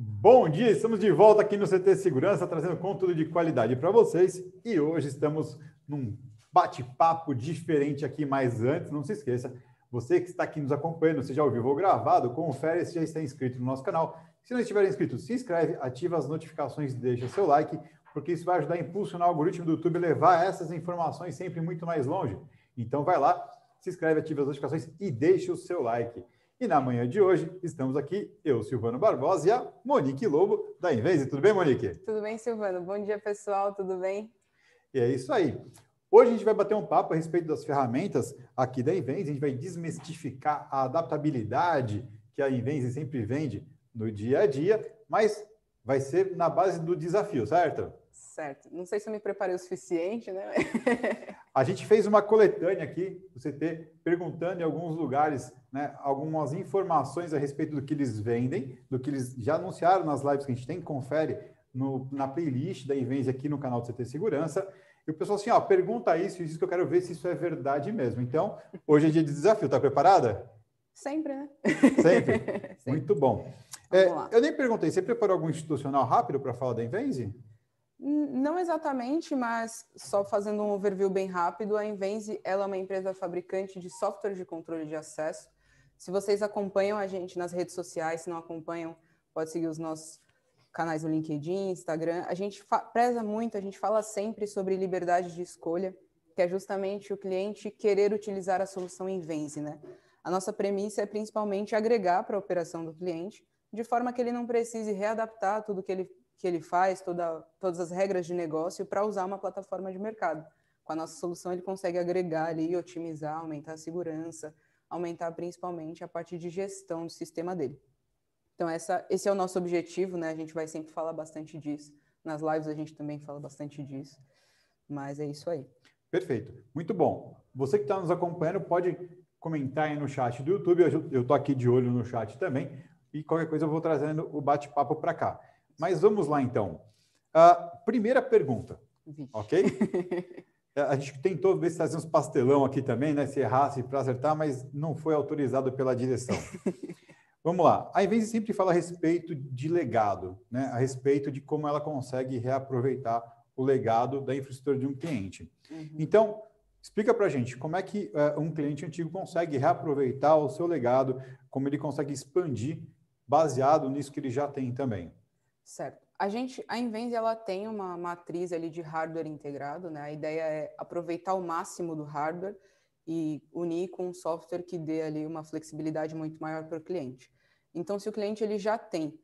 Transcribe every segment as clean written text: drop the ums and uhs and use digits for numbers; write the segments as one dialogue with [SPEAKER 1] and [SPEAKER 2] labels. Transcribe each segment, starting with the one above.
[SPEAKER 1] Bom dia, estamos de volta aqui no CT Segurança, trazendo conteúdo de qualidade para vocês. E hoje estamos num bate-papo diferente aqui, mas antes, não se esqueça, você que está aqui nos acompanhando, seja ao vivo ou gravado, confere se já está inscrito no nosso canal. Se não estiver inscrito, se inscreve, ativa as notificações, deixa seu like, porque isso vai ajudar a impulsionar o algoritmo do YouTube e levar essas informações sempre muito mais longe. Então vai lá, se inscreve, ativa as notificações e deixa o seu like. E na manhã de hoje, estamos aqui, eu, Silvano Barbosa, e a Monique Lobo, da Invenze. Tudo bem, Monique?
[SPEAKER 2] Tudo bem, Silvano? Bom dia, pessoal. Tudo bem?
[SPEAKER 1] E é isso aí. Hoje a gente vai bater um papo a respeito das ferramentas aqui da Invenze. A gente vai desmistificar a adaptabilidade que a Invenze sempre vende no dia a dia, mas vai ser na base do desafio, certo?
[SPEAKER 2] Certo. Não sei se eu me preparei o suficiente, né?
[SPEAKER 1] A gente fez uma coletânea aqui do CT, perguntando em alguns lugares, né, algumas informações a respeito do que eles vendem, do que eles já anunciaram nas lives que a gente tem, confere na playlist da Invenze aqui no canal do CT Segurança. E o pessoal assim, ó, pergunta isso e diz que eu quero ver se isso é verdade mesmo. Então, hoje é dia de desafio, tá preparada?
[SPEAKER 2] Sempre, né?
[SPEAKER 1] Sempre?
[SPEAKER 2] Sempre.
[SPEAKER 1] Muito bom. Eu nem perguntei, você preparou algum institucional rápido para falar da Invenze?
[SPEAKER 2] Não exatamente, mas só fazendo um overview bem rápido, a Invenze ela é uma empresa fabricante de software de controle de acesso. Se vocês acompanham a gente nas redes sociais, se não acompanham, pode seguir os nossos canais no LinkedIn, Instagram. A gente preza muito, a gente fala sempre sobre liberdade de escolha, que é justamente o cliente querer utilizar a solução Invenze, né? A nossa premissa é principalmente agregar para a operação do cliente, de forma que ele não precise readaptar tudo que ele faz, todas as regras de negócio para usar uma plataforma de mercado. Com a nossa solução, ele consegue agregar ali, otimizar, aumentar a segurança, aumentar principalmente a parte de gestão do sistema dele. Então, esse é o nosso objetivo, né? A gente vai sempre falar bastante disso. Nas lives a gente também fala bastante disso. Mas é isso aí.
[SPEAKER 1] Perfeito. Muito bom. Você que está nos acompanhando pode comentar aí no chat do YouTube. Eu estou aqui de olho no chat também. E qualquer coisa eu vou trazendo o bate-papo para cá. Mas vamos lá, então. Primeira pergunta, ok? A gente tentou ver se fazia uns pastelão aqui também, né? Se errasse para acertar, mas não foi autorizado pela direção. Vamos lá. A Invenze sempre fala a respeito de legado, né? A respeito de como ela consegue reaproveitar o legado da infraestrutura de um cliente.
[SPEAKER 2] Uhum.
[SPEAKER 1] Então, explica para a gente como é que um cliente antigo consegue reaproveitar o seu legado, como ele consegue expandir baseado nisso que ele já tem também.
[SPEAKER 2] Certo. A Invenze ela tem uma matriz ali de hardware integrado, né? A ideia é aproveitar o máximo do hardware e unir com um software que dê ali uma flexibilidade muito maior para o cliente. Então, se o cliente ele já tem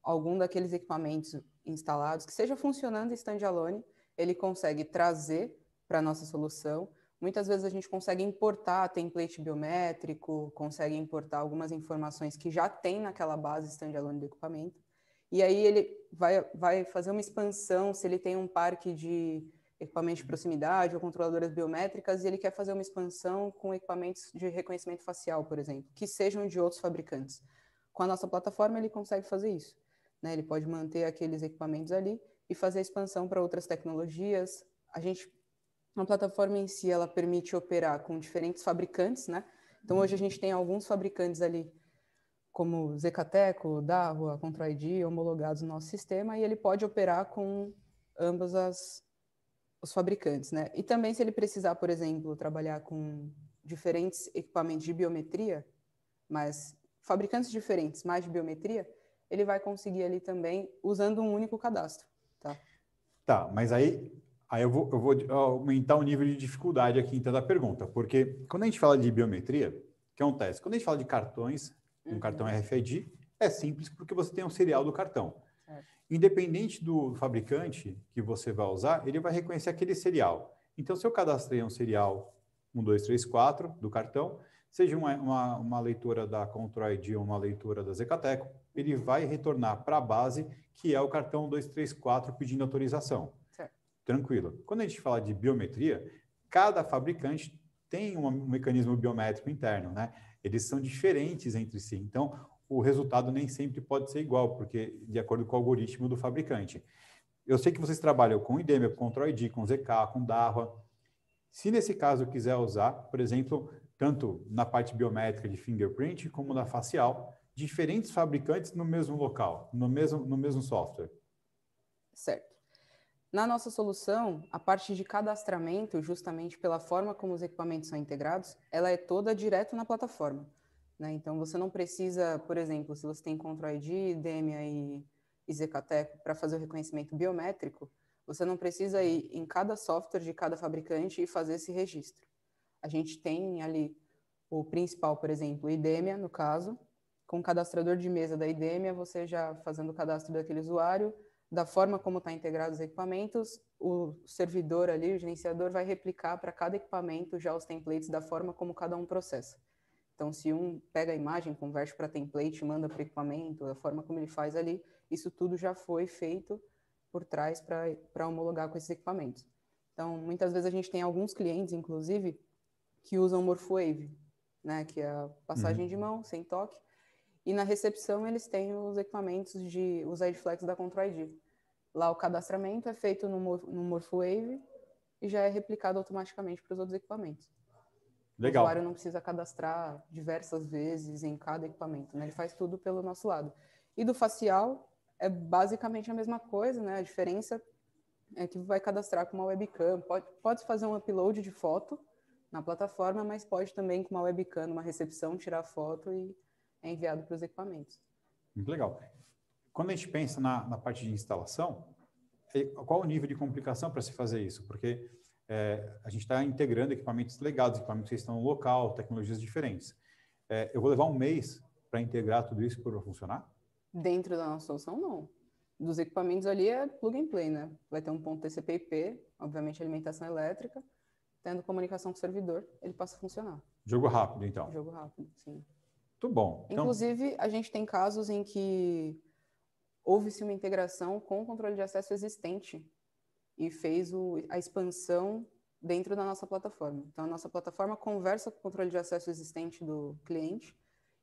[SPEAKER 2] algum daqueles equipamentos instalados, que seja funcionando standalone, ele consegue trazer para a nossa solução. Muitas vezes a gente consegue importar template biométrico, consegue importar algumas informações que já tem naquela base standalone do equipamento. E aí ele vai fazer uma expansão, se ele tem um parque de equipamentos de proximidade ou controladoras biométricas, e ele quer fazer uma expansão com equipamentos de reconhecimento facial, por exemplo, que sejam de outros fabricantes. Com a nossa plataforma, ele consegue fazer isso, né? Ele pode manter aqueles equipamentos ali e fazer a expansão para outras tecnologias. A plataforma em si, ela permite operar com diferentes fabricantes, né? Então, hoje a gente tem alguns fabricantes ali, como Zecateco, Dahua, ControlID, homologados no nosso sistema, e ele pode operar com ambos os fabricantes, né? E também, se ele precisar, por exemplo, trabalhar com diferentes equipamentos de biometria, mas fabricantes diferentes, mais de biometria, ele vai conseguir ali também usando um único cadastro, tá?
[SPEAKER 1] Tá, mas aí eu vou aumentar o nível de dificuldade aqui, então, da pergunta, porque quando a gente fala de biometria, que é um teste, quando a gente fala de cartões, um cartão RFID, é simples porque você tem um serial do cartão.
[SPEAKER 2] Certo.
[SPEAKER 1] Independente do fabricante que você vai usar, ele vai reconhecer aquele serial. Então, se eu cadastrei um serial 1234 do cartão, seja uma leitura da ControlID ou uma leitura da Zecateco, ele vai retornar para a base, que é o cartão 234 pedindo autorização.
[SPEAKER 2] Certo.
[SPEAKER 1] Tranquilo. Quando a gente fala de biometria, cada fabricante tem um mecanismo biométrico interno, né? Eles são diferentes entre si. Então, o resultado nem sempre pode ser igual, porque de acordo com o algoritmo do fabricante. Eu sei que vocês trabalham com IDEMIA, com ControlID, com ZK, com Dahua. Se nesse caso eu quiser usar, por exemplo, tanto na parte biométrica de fingerprint como na facial, diferentes fabricantes no mesmo local, no mesmo software?
[SPEAKER 2] Certo. Na nossa solução, a parte de cadastramento, justamente pela forma como os equipamentos são integrados, ela é toda direto na plataforma, né? Então, você não precisa, por exemplo, se você tem Control ID, DEMIA e ZKTeco para fazer o reconhecimento biométrico, você não precisa ir em cada software de cada fabricante e fazer esse registro. A gente tem ali o principal, por exemplo, o IDEMIA, no caso, com o cadastrador de mesa da IDEMIA, você já fazendo o cadastro daquele usuário, da forma como está integrado os equipamentos, o servidor ali, o gerenciador, vai replicar para cada equipamento já os templates da forma como cada um processa. Então, se um pega a imagem, converte para template, manda para o equipamento, da forma como ele faz ali, isso tudo já foi feito por trás para homologar com esses equipamentos. Então, muitas vezes a gente tem alguns clientes, inclusive, que usam Morphwave, né, que é a passagem de mão, sem toque, e na recepção eles têm os equipamentos os IDFlex da Control ID. Lá o cadastramento é feito no Morphwave e já é replicado automaticamente para os outros equipamentos.
[SPEAKER 1] Legal.
[SPEAKER 2] O usuário não precisa cadastrar diversas vezes em cada equipamento, né? Ele faz tudo pelo nosso lado. E do facial é basicamente a mesma coisa, né? A diferença é que vai cadastrar com uma webcam. Pode fazer um upload de foto na plataforma, mas pode também com uma webcam, uma recepção, tirar foto e é enviado para os equipamentos.
[SPEAKER 1] Muito legal. Quando a gente pensa na parte de instalação, qual o nível de complicação para se fazer isso? Porque a gente está integrando equipamentos legados, equipamentos que estão no local, tecnologias diferentes. Eu vou levar um mês para integrar tudo isso para funcionar?
[SPEAKER 2] Dentro da nossa solução, não. Dos equipamentos ali é plug and play, né? Vai ter um ponto TCP/IP, obviamente alimentação elétrica, tendo comunicação com o servidor, ele passa a funcionar.
[SPEAKER 1] Jogo rápido, então.
[SPEAKER 2] Jogo rápido, sim.
[SPEAKER 1] Muito bom. Então,
[SPEAKER 2] inclusive, a gente tem casos em que houve-se uma integração com o controle de acesso existente e fez a expansão dentro da nossa plataforma. Então, a nossa plataforma conversa com o controle de acesso existente do cliente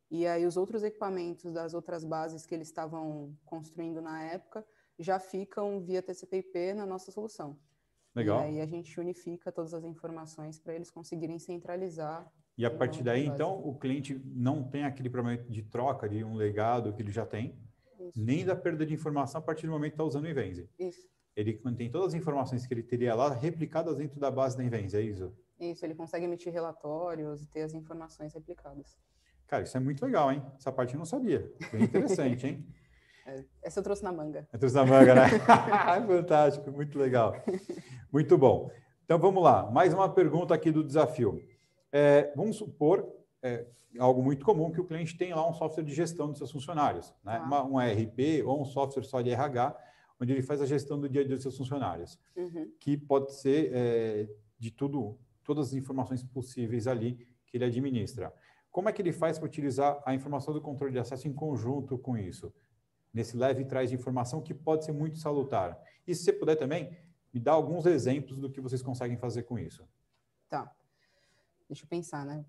[SPEAKER 2] e aí os outros equipamentos das outras bases que eles estavam construindo na época já ficam via TCP/IP na nossa solução.
[SPEAKER 1] legal.
[SPEAKER 2] E aí a gente unifica todas as informações para eles conseguirem centralizar.
[SPEAKER 1] E a partir daí, então, o cliente não tem aquele problema de troca de um legado que ele já tem,
[SPEAKER 2] Isso.
[SPEAKER 1] nem da perda de informação a partir do momento que está usando o Invenze.
[SPEAKER 2] Isso.
[SPEAKER 1] Ele mantém todas as informações que ele teria lá replicadas dentro da base da Invenze, é isso?
[SPEAKER 2] Isso, ele consegue emitir relatórios e ter as informações replicadas.
[SPEAKER 1] Cara, isso é muito legal, hein? Essa parte eu não sabia. Bem interessante, hein?
[SPEAKER 2] Essa eu trouxe na manga.
[SPEAKER 1] Eu trouxe na manga, né? Fantástico, muito legal. Muito bom. Então, vamos lá. Mais uma pergunta aqui do desafio. Vamos supor, algo muito comum, que o cliente tem lá um software de gestão dos seus funcionários, né? Um ERP ou um software só de RH, onde ele faz a gestão do dia a dia dos seus funcionários, que pode ser de todas as informações possíveis ali que ele administra. Como é que ele faz para utilizar a informação do controle de acesso em conjunto com isso? Nesse leve e trás de informação que pode ser muito salutar. E se você puder também, me dá alguns exemplos do que vocês conseguem fazer com isso.
[SPEAKER 2] Tá. Deixa eu pensar, né?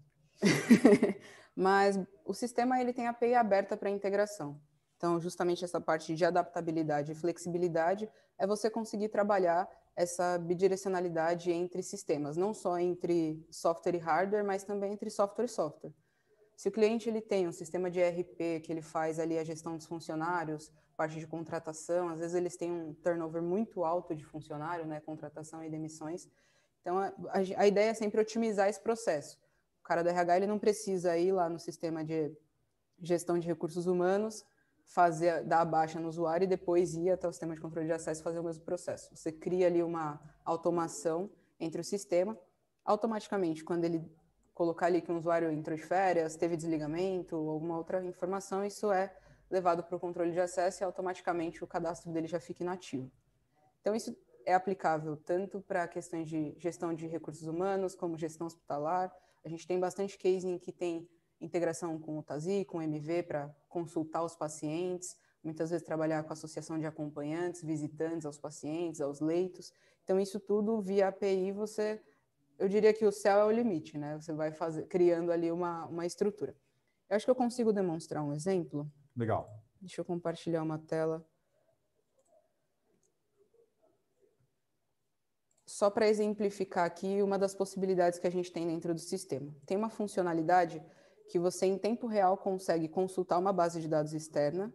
[SPEAKER 2] Mas o sistema ele tem a API aberta para integração. Então, justamente essa parte de adaptabilidade e flexibilidade é você conseguir trabalhar essa bidirecionalidade entre sistemas, não só entre software e hardware, mas também entre software e software. Se o cliente ele tem um sistema de ERP que ele faz ali a gestão dos funcionários, parte de contratação, às vezes eles têm um turnover muito alto de funcionário, né, contratação e demissões. Então, a ideia é sempre otimizar esse processo. O cara do RH ele não precisa ir lá no sistema de gestão de recursos humanos, dar a baixa no usuário e depois ir até o sistema de controle de acesso e fazer o mesmo processo. Você cria ali uma automação entre o sistema, automaticamente, quando ele colocar ali que um usuário entrou de férias, teve desligamento, ou alguma outra informação, isso é levado para o controle de acesso e automaticamente o cadastro dele já fica inativo. Então, isso é aplicável tanto para questões de gestão de recursos humanos, como gestão hospitalar. A gente tem bastante case em que tem integração com o TASI, com o MV, para consultar os pacientes, muitas vezes trabalhar com a associação de acompanhantes, visitantes aos pacientes, aos leitos. Então, isso tudo via API, eu diria que o céu é o limite, né? Você vai criando ali uma estrutura. Eu acho que eu consigo demonstrar um exemplo.
[SPEAKER 1] Legal.
[SPEAKER 2] Deixa eu compartilhar uma tela. Só para exemplificar aqui uma das possibilidades que a gente tem dentro do sistema. Tem uma funcionalidade que você, em tempo real, consegue consultar uma base de dados externa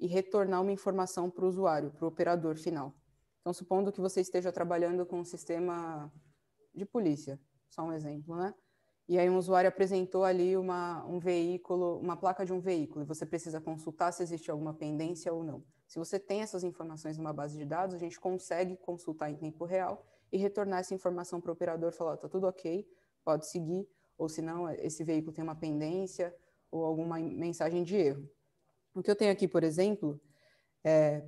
[SPEAKER 2] e retornar uma informação para o usuário, para o operador final. Então, supondo que você esteja trabalhando com um sistema de polícia, só um exemplo, né? E aí um usuário apresentou ali um veículo, uma placa de um veículo, e você precisa consultar se existe alguma pendência ou não. Se você tem essas informações numa base de dados, a gente consegue consultar em tempo real e retornar essa informação para o operador e falar, tá tudo ok, pode seguir, ou se não, esse veículo tem uma pendência ou alguma mensagem de erro. O que eu tenho aqui, por exemplo,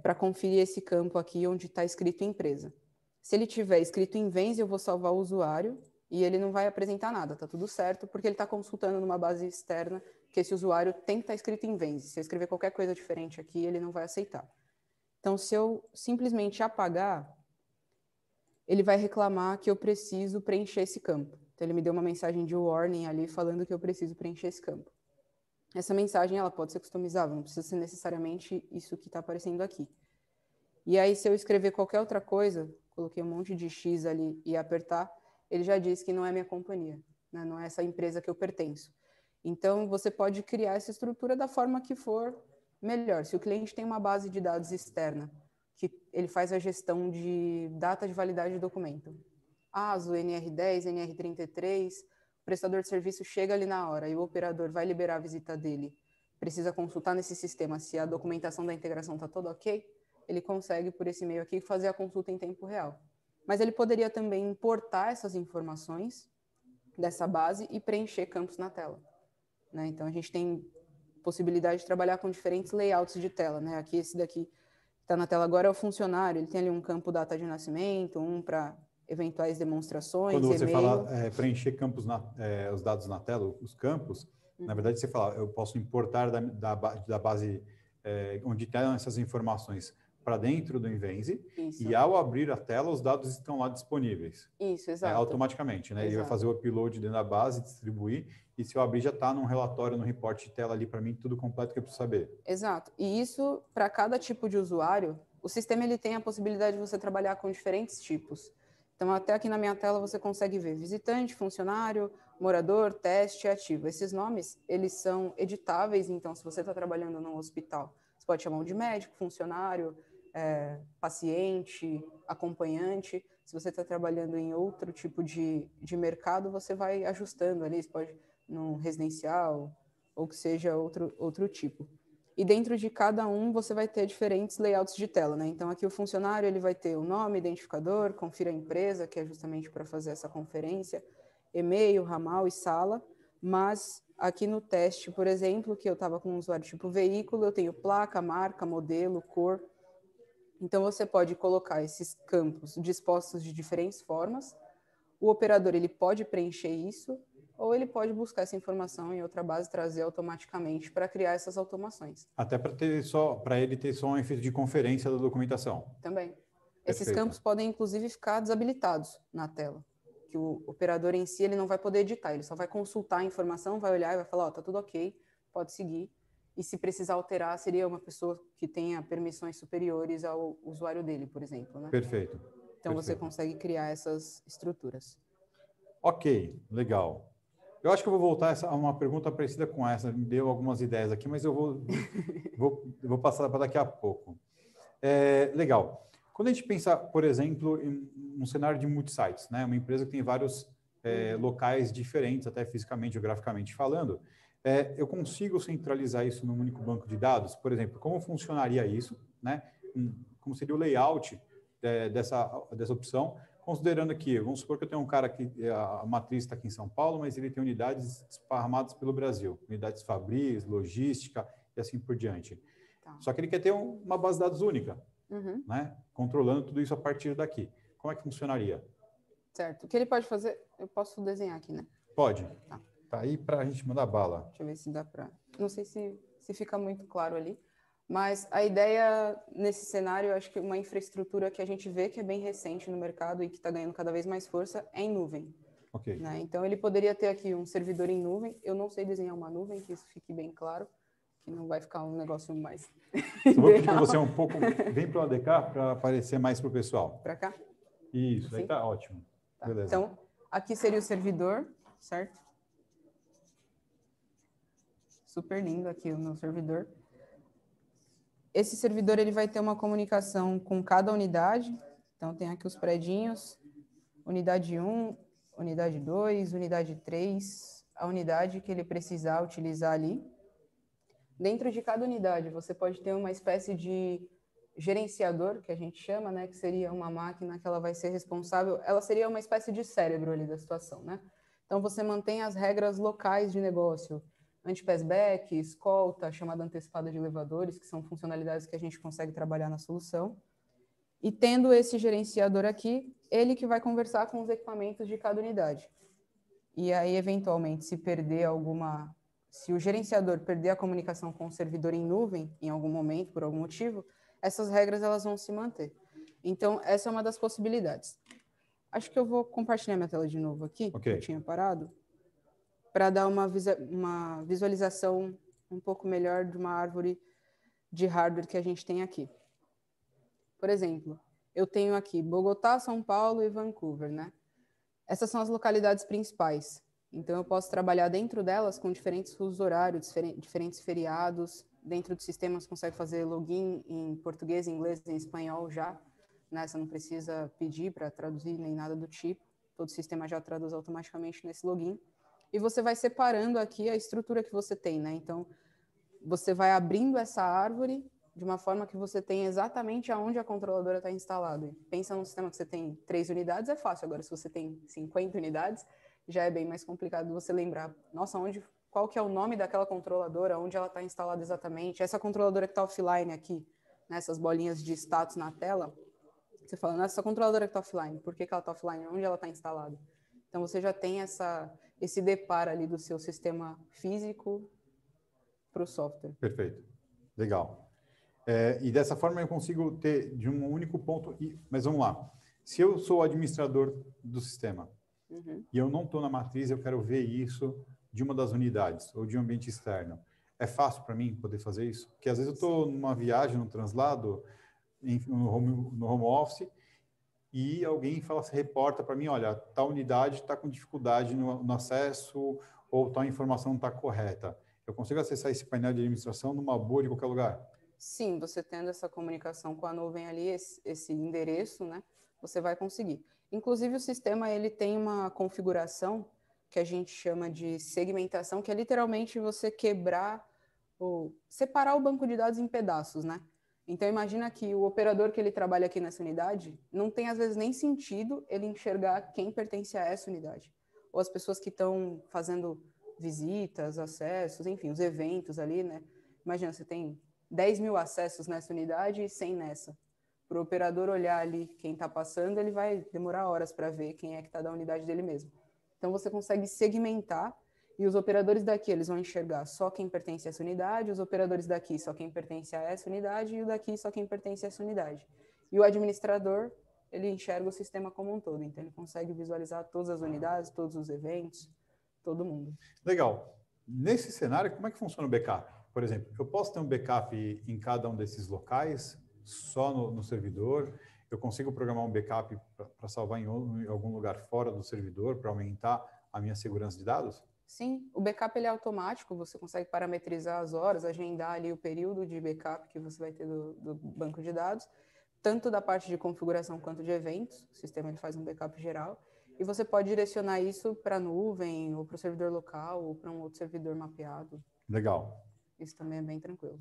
[SPEAKER 2] para conferir esse campo aqui onde está escrito empresa. Se ele tiver escrito em Venze, eu vou salvar o usuário e ele não vai apresentar nada, tá tudo certo, porque ele está consultando numa base externa que esse usuário tem que estar escrito em Venze. Se eu escrever qualquer coisa diferente aqui, ele não vai aceitar. Então, se eu simplesmente apagar, ele vai reclamar que eu preciso preencher esse campo. Então, ele me deu uma mensagem de warning ali falando que eu preciso preencher esse campo. Essa mensagem ela pode ser customizável, não precisa ser necessariamente isso que está aparecendo aqui. E aí, se eu escrever qualquer outra coisa, coloquei um monte de X ali e apertar, ele já diz que não é minha companhia, né? Não é essa empresa que eu pertenço. Então, você pode criar essa estrutura da forma que for melhor. Se o cliente tem uma base de dados externa, que ele faz a gestão de data de validade do documento, ASO, NR10, NR33, o prestador de serviço chega ali na hora e o operador vai liberar a visita dele, precisa consultar nesse sistema se a documentação da integração está toda ok, ele consegue, por esse meio aqui, fazer a consulta em tempo real. Mas ele poderia também importar essas informações dessa base e preencher campos na tela, né? Então, a gente tem possibilidade de trabalhar com diferentes layouts de tela, né? Aqui, esse daqui que está na tela agora é o funcionário, ele tem ali um campo data de nascimento, um para eventuais demonstrações,
[SPEAKER 1] quando você
[SPEAKER 2] e-mail.
[SPEAKER 1] fala preencher campos os dados na tela, os campos, na verdade você fala, eu posso importar da base onde estão essas informações para dentro do Invenze, e ao abrir a tela, os dados estão lá disponíveis.
[SPEAKER 2] Isso, exato.
[SPEAKER 1] Automaticamente, né? Ele vai fazer o upload dentro da base, distribuir, e se eu abrir já está num relatório, no report de tela ali para mim, tudo completo que eu preciso saber.
[SPEAKER 2] Exato. E isso, para cada tipo de usuário, o sistema ele tem a possibilidade de você trabalhar com diferentes tipos. Então, até aqui na minha tela você consegue ver visitante, funcionário, morador, teste, ativo. Esses nomes, eles são editáveis, então, se você está trabalhando num hospital, você pode chamar de médico, funcionário, paciente, acompanhante. Se você está trabalhando em outro tipo de mercado, você vai ajustando ali, você pode no residencial, ou que seja outro tipo. E dentro de cada um, você vai ter diferentes layouts de tela, né? Então, aqui o funcionário, ele vai ter o nome, identificador, confira a empresa, que é justamente para fazer essa conferência, e-mail, ramal e sala, mas aqui no teste, por exemplo, que eu estava com um usuário tipo veículo, eu tenho placa, marca, modelo, cor. Então, você pode colocar esses campos dispostos de diferentes formas. O operador, ele pode preencher isso, ou ele pode buscar essa informação em outra base e trazer automaticamente para criar essas automações.
[SPEAKER 1] Até para ele ter só um efeito de conferência da documentação.
[SPEAKER 2] Também.
[SPEAKER 1] Perfeito.
[SPEAKER 2] Esses campos podem, inclusive, ficar desabilitados na tela, que o operador em si ele não vai poder editar, ele só vai consultar a informação, vai olhar e vai falar, ó, tá tudo ok, pode seguir. E se precisar alterar, seria uma pessoa que tenha permissões superiores ao usuário dele, por exemplo, né?
[SPEAKER 1] Perfeito.
[SPEAKER 2] Então, você consegue criar essas estruturas.
[SPEAKER 1] Ok, legal. Eu acho que eu vou voltar a uma pergunta parecida com essa. Me deu algumas ideias aqui, mas eu vou passar para daqui a pouco. Legal. Quando a gente pensa, por exemplo, em um cenário de multisites, né? Uma empresa que tem vários locais diferentes, até fisicamente, geograficamente falando, eu consigo centralizar isso num único banco de dados? Por exemplo, como funcionaria isso, né? Como seria o layout dessa opção? Considerando que, vamos supor que eu tenho um cara que a matriz está aqui em São Paulo, mas ele tem unidades esparramadas pelo Brasil, unidades fabris, logística e assim por diante. Tá. Só que ele quer ter uma base de dados única, né? Controlando tudo isso a partir daqui. Como é que funcionaria?
[SPEAKER 2] Certo. O que ele pode fazer, eu posso desenhar aqui, né?
[SPEAKER 1] Pode. Tá aí para a gente mandar bala.
[SPEAKER 2] Deixa eu ver se dá para... Não sei se fica muito claro ali. Mas a ideia nesse cenário, eu acho que uma infraestrutura que a gente vê que é bem recente no mercado e que está ganhando cada vez mais força é em nuvem.
[SPEAKER 1] Ok.
[SPEAKER 2] Né? Então, ele poderia ter aqui um servidor em nuvem. Eu não sei desenhar uma nuvem, que isso fique bem claro, que não vai ficar um negócio mais...
[SPEAKER 1] Só vou pedir para você um pouco... Vem para o ADK para aparecer mais para o pessoal.
[SPEAKER 2] Para cá?
[SPEAKER 1] Isso,
[SPEAKER 2] assim?
[SPEAKER 1] Aí está ótimo.
[SPEAKER 2] Tá.
[SPEAKER 1] Beleza.
[SPEAKER 2] Então, aqui seria o servidor, certo? super lindo aqui o meu servidor. Esse servidor ele vai ter uma comunicação com cada unidade. Então, tem aqui os predinhos, unidade 1, unidade 2, unidade 3, a unidade que ele precisar utilizar ali. Dentro de cada unidade, você pode ter uma espécie de gerenciador, que a gente chama, né, que seria uma máquina que ela vai ser responsável, ela seria uma espécie de cérebro ali da situação, né? Então, você mantém as regras locais de negócio, anti-passback, escolta, chamada antecipada de elevadores, que são funcionalidades que a gente consegue trabalhar na solução. E tendo esse gerenciador aqui, ele que vai conversar com os equipamentos de cada unidade. E aí, eventualmente, se o gerenciador perder a comunicação com o servidor em nuvem, em algum momento, por algum motivo, essas regras elas vão se manter. Então, essa é uma das possibilidades. Acho que eu vou compartilhar minha tela de novo aqui, que eu tinha parado, para dar uma visualização um pouco melhor de uma árvore de hardware que a gente tem aqui. Por exemplo, eu tenho aqui Bogotá, São Paulo e Vancouver, né? Essas são as localidades principais. Então, eu posso trabalhar dentro delas com diferentes fusos horários, diferentes feriados. Dentro do sistema, você consegue fazer login em português, inglês e em espanhol já. Né? Você não precisa pedir para traduzir nem nada do tipo. Todo o sistema já traduz automaticamente nesse login. E você vai separando aqui a estrutura que você tem, né? Então, você vai abrindo essa árvore de uma forma que você tem exatamente aonde a controladora está instalada. Pensa num sistema que você tem 3 unidades, é fácil. Agora, se você tem 50 unidades, já é bem mais complicado você lembrar. Nossa, qual que é o nome daquela controladora, onde ela está instalada exatamente? Essa controladora que está offline aqui, né, essas bolinhas de status na tela, você fala, nossa, essa controladora que está offline, por que ela está offline? Onde ela está instalada? Então, você já tem esse deparo ali do seu sistema físico para o software.
[SPEAKER 1] Perfeito. Legal. E dessa forma eu consigo ter de um único ponto. Mas vamos lá. Se eu sou o administrador do sistema e eu não estou na matriz, eu quero ver isso de uma das unidades ou de um ambiente externo. É fácil para mim poder fazer isso? Porque às vezes eu estou numa viagem, num translado, no home office, e alguém reporta para mim, olha, tal unidade está com dificuldade no acesso ou tal informação não está correta. Eu consigo acessar esse painel de administração numa boa de qualquer lugar?
[SPEAKER 2] Sim, você tendo essa comunicação com a nuvem ali, esse endereço, né, você vai conseguir. Inclusive, o sistema ele tem uma configuração que a gente chama de segmentação, que é literalmente você separar o banco de dados em pedaços, né? Então, imagina que o operador que ele trabalha aqui nessa unidade não tem, às vezes, nem sentido ele enxergar quem pertence a essa unidade. Ou as pessoas que estão fazendo visitas, acessos, enfim, os eventos ali, né? Imagina, você tem 10 mil acessos nessa unidade e 100 nessa. Para o operador olhar ali quem está passando, ele vai demorar horas para ver quem é que está da unidade dele mesmo. Então, você consegue segmentar e os operadores daqui, eles vão enxergar só quem pertence a essa unidade, os operadores daqui só quem pertence a essa unidade e o daqui só quem pertence a essa unidade. E o administrador, ele enxerga o sistema como um todo, então ele consegue visualizar todas as unidades, todos os eventos, todo mundo.
[SPEAKER 1] Legal. Nesse cenário, como é que funciona o backup? Por exemplo, eu posso ter um backup em cada um desses locais, só no servidor? Eu consigo programar um backup para salvar em algum lugar fora do servidor, para aumentar a minha segurança de dados?
[SPEAKER 2] Sim, o backup ele é automático, você consegue parametrizar as horas, agendar ali o período de backup que você vai ter do banco de dados, tanto da parte de configuração quanto de eventos. O sistema ele faz um backup geral. E você pode direcionar isso para a nuvem, ou para o servidor local, ou para um outro servidor mapeado.
[SPEAKER 1] Legal.
[SPEAKER 2] Isso também é bem tranquilo.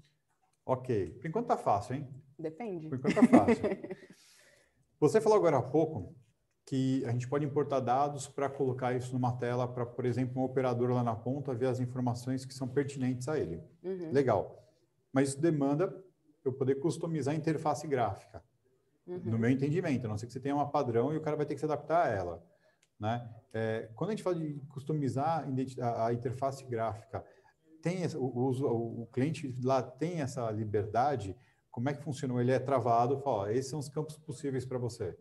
[SPEAKER 1] Ok. Por enquanto tá fácil, hein?
[SPEAKER 2] Depende.
[SPEAKER 1] Por enquanto tá fácil. Você falou agora há pouco que a gente pode importar dados para colocar isso numa tela para, por exemplo, um operador lá na ponta ver as informações que são pertinentes a ele. Legal. Mas isso demanda eu poder customizar a interface gráfica, no meu entendimento, a não ser que você tenha uma padrão e o cara vai ter que se adaptar a ela. Né? Quando a gente fala de customizar a interface gráfica, o cliente lá tem essa liberdade? Como é que funciona? Ele é travado, fala, esses são os campos possíveis para você.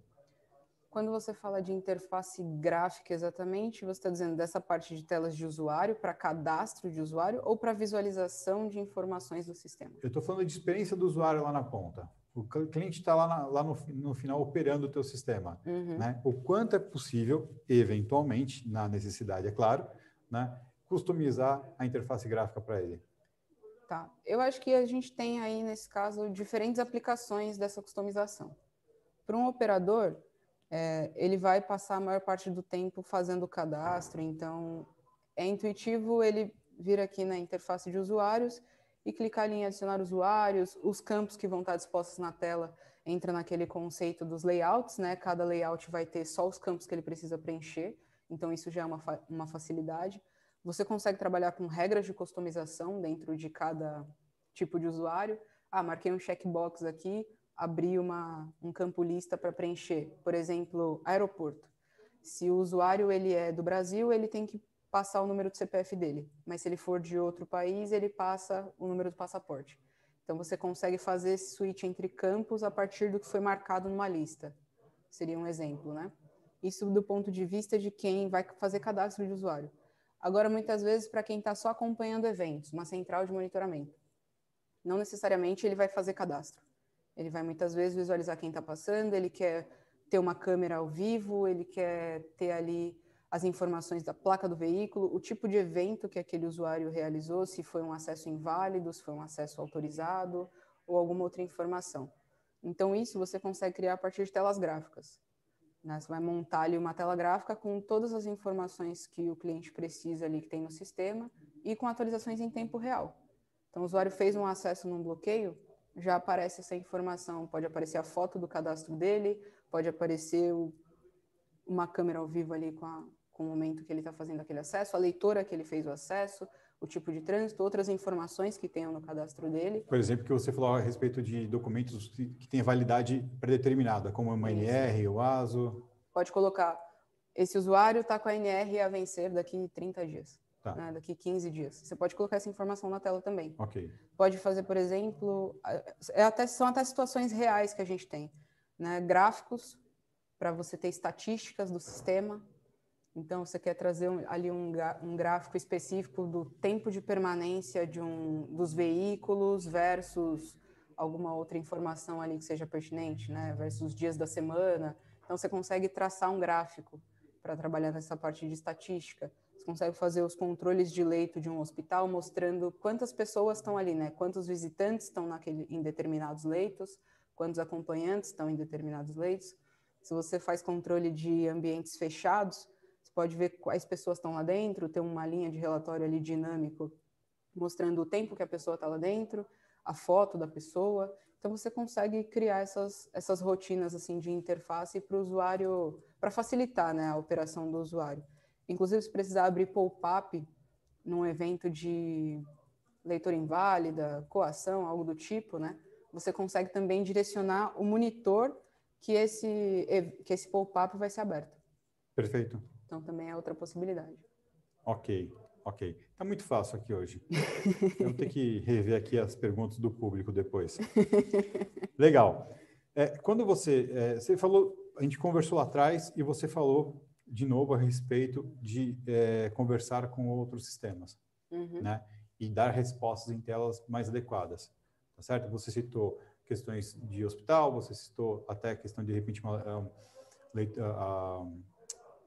[SPEAKER 2] Quando você fala de interface gráfica exatamente, você está dizendo dessa parte de telas de usuário para cadastro de usuário ou para visualização de informações do sistema?
[SPEAKER 1] Eu estou falando de experiência do usuário lá na ponta. O cliente está lá no final operando o teu sistema. Né? O quanto é possível, eventualmente, na necessidade, é claro, né? Customizar a interface gráfica para ele.
[SPEAKER 2] Tá. Eu acho que a gente tem aí, nesse caso, diferentes aplicações dessa customização. Para um operador, ele vai passar a maior parte do tempo fazendo o cadastro, então é intuitivo ele vir aqui na interface de usuários e clicar ali em adicionar usuários, os campos que vão estar dispostos na tela entra naquele conceito dos layouts, né? Cada layout vai ter só os campos que ele precisa preencher, então isso já é uma facilidade. Você consegue trabalhar com regras de customização dentro de cada tipo de usuário. Ah, marquei um checkbox aqui, abri um campo lista para preencher. Por exemplo, aeroporto. Se o usuário ele é do Brasil, ele tem que passar o número do CPF dele. Mas se ele for de outro país, ele passa o número do passaporte. Então, você consegue fazer esse switch entre campos a partir do que foi marcado numa lista. Seria um exemplo, né? Isso do ponto de vista de quem vai fazer cadastro de usuário. Agora, muitas vezes, para quem está só acompanhando eventos, uma central de monitoramento, não necessariamente ele vai fazer cadastro. Ele vai, muitas vezes, visualizar quem está passando, ele quer ter uma câmera ao vivo, ele quer ter ali as informações da placa do veículo, o tipo de evento que aquele usuário realizou, se foi um acesso inválido, se foi um acesso autorizado ou alguma outra informação. Então, isso você consegue criar a partir de telas gráficas. Né? Você vai montar ali uma tela gráfica com todas as informações que o cliente precisa ali que tem no sistema e com atualizações em tempo real. Então, o usuário fez um acesso num bloqueio, já aparece essa informação, pode aparecer a foto do cadastro dele, pode aparecer uma câmera ao vivo ali com o momento que ele está fazendo aquele acesso, a leitora que ele fez o acesso, o tipo de trânsito, outras informações que tenham no cadastro dele.
[SPEAKER 1] Por exemplo, que você falou a respeito de documentos que têm validade predeterminada, como uma NR, o ASO.
[SPEAKER 2] Pode colocar, esse usuário está com a NR a vencer daqui 30 dias,
[SPEAKER 1] Tá.
[SPEAKER 2] né, daqui 15 dias. Você pode colocar essa informação na tela também.
[SPEAKER 1] Ok.
[SPEAKER 2] Pode fazer, por exemplo, são até situações reais que a gente tem, né, gráficos, para você ter estatísticas do sistema. Então, você quer trazer ali um gráfico específico do tempo de permanência dos veículos versus alguma outra informação ali que seja pertinente, né? Versus dias da semana. Então, você consegue traçar um gráfico para trabalhar nessa parte de estatística. Você consegue fazer os controles de leito de um hospital mostrando quantas pessoas estão ali, né? Quantos visitantes estão em determinados leitos, quantos acompanhantes estão em determinados leitos. Se você faz controle de ambientes fechados, você pode ver quais pessoas estão lá dentro, ter uma linha de relatório ali dinâmico, mostrando o tempo que a pessoa está lá dentro, a foto da pessoa. Então, você consegue criar essas rotinas assim, de interface para o usuário, para facilitar, né, a operação do usuário. Inclusive, se precisar abrir pop-up num evento de leitura inválida, coação, algo do tipo, né, você consegue também direcionar o monitor que esse pop-up vai ser aberto.
[SPEAKER 1] Perfeito.
[SPEAKER 2] Então, também é outra possibilidade.
[SPEAKER 1] Ok. Tá muito fácil aqui hoje. Eu vou ter que rever aqui as perguntas do público depois. Legal. Quando você falou, a gente conversou lá atrás e você falou de novo a respeito de conversar com outros sistemas, né? E dar respostas em telas mais adequadas, tá certo? Você citou questões de hospital, você citou até a questão de repente